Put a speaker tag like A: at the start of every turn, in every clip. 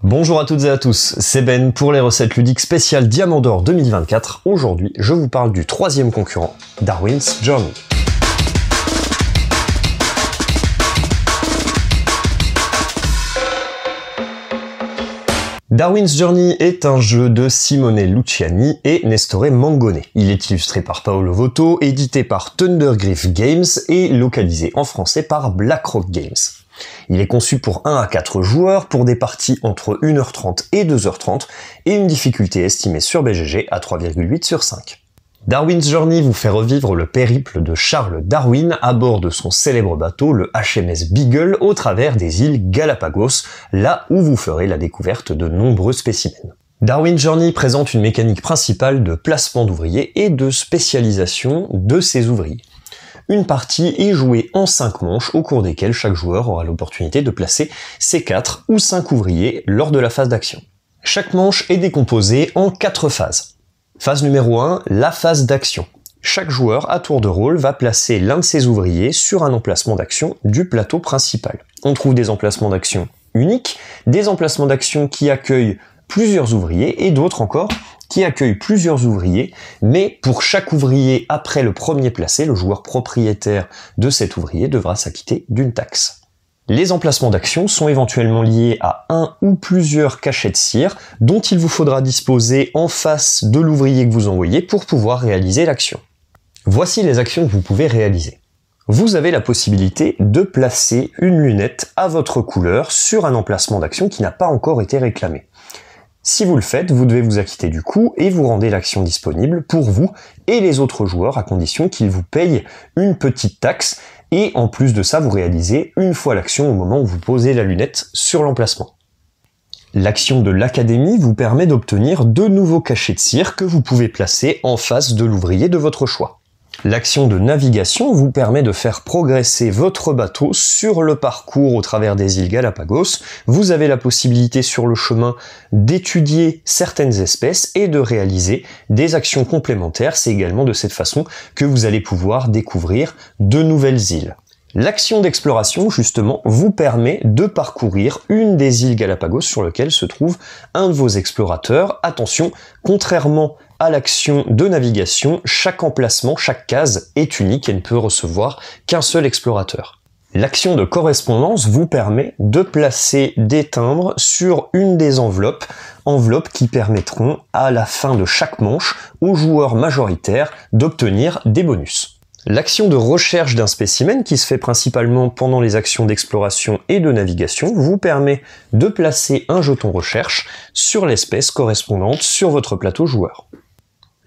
A: Bonjour à toutes et à tous, c'est Ben pour les recettes ludiques spéciales Diamant d'Or 2024. Aujourd'hui, je vous parle du troisième concurrent, Darwin's Journey. Darwin's Journey est un jeu de Simone Luciani et Nestore Mangone. Il est illustré par Paolo Votto, édité par Thundergriff Games et localisé en français par BlackRock Games. Il est conçu pour 1 à 4 joueurs, pour des parties entre 1h30 et 2h30, et une difficulté estimée sur BGG à 3,8 sur 5. Darwin's Journey vous fait revivre le périple de Charles Darwin à bord de son célèbre bateau, le HMS Beagle, au travers des îles Galapagos, là où vous ferez la découverte de nombreux spécimens. Darwin's Journey présente une mécanique principale de placement d'ouvriers et de spécialisation de ces ouvriers. Une partie est jouée en 5 manches au cours desquelles chaque joueur aura l'opportunité de placer ses 4 ou 5 ouvriers lors de la phase d'action. Chaque manche est décomposée en 4 phases. Phase numéro 1, la phase d'action. Chaque joueur à tour de rôle va placer l'un de ses ouvriers sur un emplacement d'action du plateau principal. On trouve des emplacements d'action uniques, des emplacements d'action qui accueillent plusieurs ouvriers et d'autres encore qui accueille plusieurs ouvriers, mais pour chaque ouvrier après le premier placé, le joueur propriétaire de cet ouvrier devra s'acquitter d'une taxe. Les emplacements d'action sont éventuellement liés à un ou plusieurs cachets de cire dont il vous faudra disposer en face de l'ouvrier que vous envoyez pour pouvoir réaliser l'action. Voici les actions que vous pouvez réaliser. Vous avez la possibilité de placer une lunette à votre couleur sur un emplacement d'action qui n'a pas encore été réclamé. Si vous le faites, vous devez vous acquitter du coût et vous rendez l'action disponible pour vous et les autres joueurs à condition qu'ils vous payent une petite taxe et en plus de ça, vous réalisez une fois l'action au moment où vous posez la lunette sur l'emplacement. L'action de l'académie vous permet d'obtenir 2 nouveaux cachets de cire que vous pouvez placer en face de l'ouvrier de votre choix. L'action de navigation vous permet de faire progresser votre bateau sur le parcours au travers des îles Galapagos. Vous avez la possibilité sur le chemin d'étudier certaines espèces et de réaliser des actions complémentaires. C'est également de cette façon que vous allez pouvoir découvrir de nouvelles îles. L'action d'exploration, justement, vous permet de parcourir une des îles Galapagos sur lesquelles se trouve un de vos explorateurs. Attention, contrairement à l'action de navigation, chaque emplacement, chaque case est unique et ne peut recevoir qu'un seul explorateur. L'action de correspondance vous permet de placer des timbres sur une des enveloppes qui permettront à la fin de chaque manche aux joueurs majoritaires d'obtenir des bonus. L'action de recherche d'un spécimen, qui se fait principalement pendant les actions d'exploration et de navigation, vous permet de placer un jeton recherche sur l'espèce correspondante sur votre plateau joueur.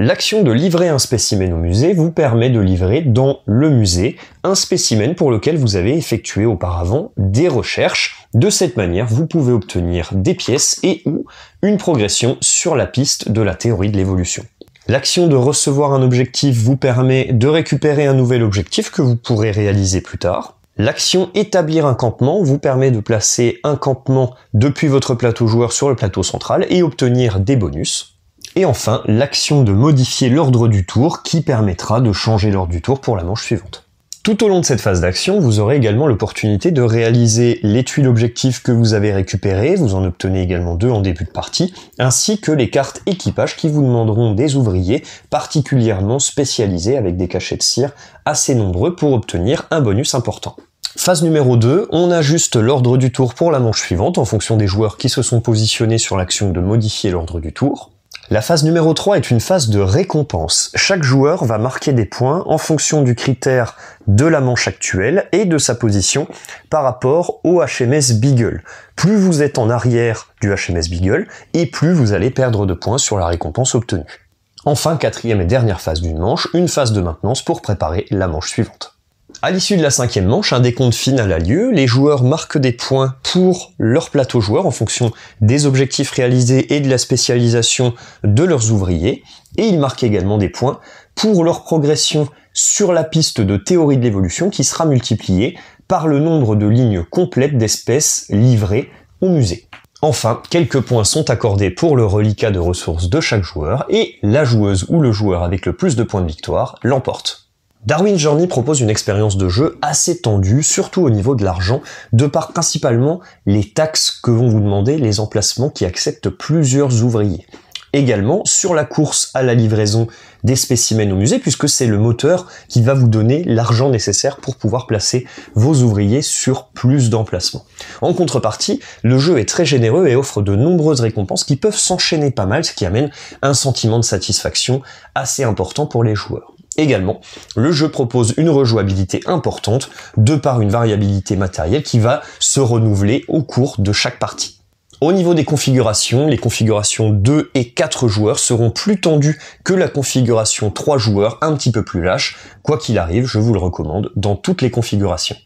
A: L'action de livrer un spécimen au musée vous permet de livrer dans le musée un spécimen pour lequel vous avez effectué auparavant des recherches. De cette manière, vous pouvez obtenir des pièces et ou une progression sur la piste de la théorie de l'évolution. L'action de recevoir un objectif vous permet de récupérer un nouvel objectif que vous pourrez réaliser plus tard. L'action établir un campement vous permet de placer un campement depuis votre plateau joueur sur le plateau central et obtenir des bonus. Et enfin, l'action de modifier l'ordre du tour qui permettra de changer l'ordre du tour pour la manche suivante. Tout au long de cette phase d'action, vous aurez également l'opportunité de réaliser les tuiles objectifs que vous avez récupérées, vous en obtenez également 2 en début de partie, ainsi que les cartes équipage qui vous demanderont des ouvriers particulièrement spécialisés avec des cachets de cire assez nombreux pour obtenir un bonus important. Phase numéro 2, on ajuste l'ordre du tour pour la manche suivante en fonction des joueurs qui se sont positionnés sur l'action de modifier l'ordre du tour. La phase numéro 3 est une phase de récompense. Chaque joueur va marquer des points en fonction du critère de la manche actuelle et de sa position par rapport au HMS Beagle. Plus vous êtes en arrière du HMS Beagle et plus vous allez perdre de points sur la récompense obtenue. Enfin, 4e et dernière phase d'une manche, une phase de maintenance pour préparer la manche suivante. À l'issue de la 5e manche, un décompte final a lieu, les joueurs marquent des points pour leur plateau joueur en fonction des objectifs réalisés et de la spécialisation de leurs ouvriers, et ils marquent également des points pour leur progression sur la piste de théorie de l'évolution qui sera multipliée par le nombre de lignes complètes d'espèces livrées au musée. Enfin, quelques points sont accordés pour le reliquat de ressources de chaque joueur, et la joueuse ou le joueur avec le plus de points de victoire l'emporte. Darwin's Journey propose une expérience de jeu assez tendue, surtout au niveau de l'argent, de par principalement les taxes que vont vous demander les emplacements qui acceptent plusieurs ouvriers. Également sur la course à la livraison des spécimens au musée, puisque c'est le moteur qui va vous donner l'argent nécessaire pour pouvoir placer vos ouvriers sur plus d'emplacements. En contrepartie, le jeu est très généreux et offre de nombreuses récompenses qui peuvent s'enchaîner pas mal, ce qui amène un sentiment de satisfaction assez important pour les joueurs. Également, le jeu propose une rejouabilité importante de par une variabilité matérielle qui va se renouveler au cours de chaque partie. Au niveau des configurations, les configurations 2 et 4 joueurs seront plus tendues que la configuration 3 joueurs, un petit peu plus lâche. Quoi qu'il arrive, je vous le recommande dans toutes les configurations.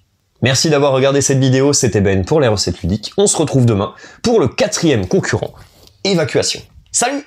A: Merci d'avoir regardé cette vidéo, c'était Ben pour les recettes ludiques. On se retrouve demain pour le 4e concurrent, Évacuation. Salut!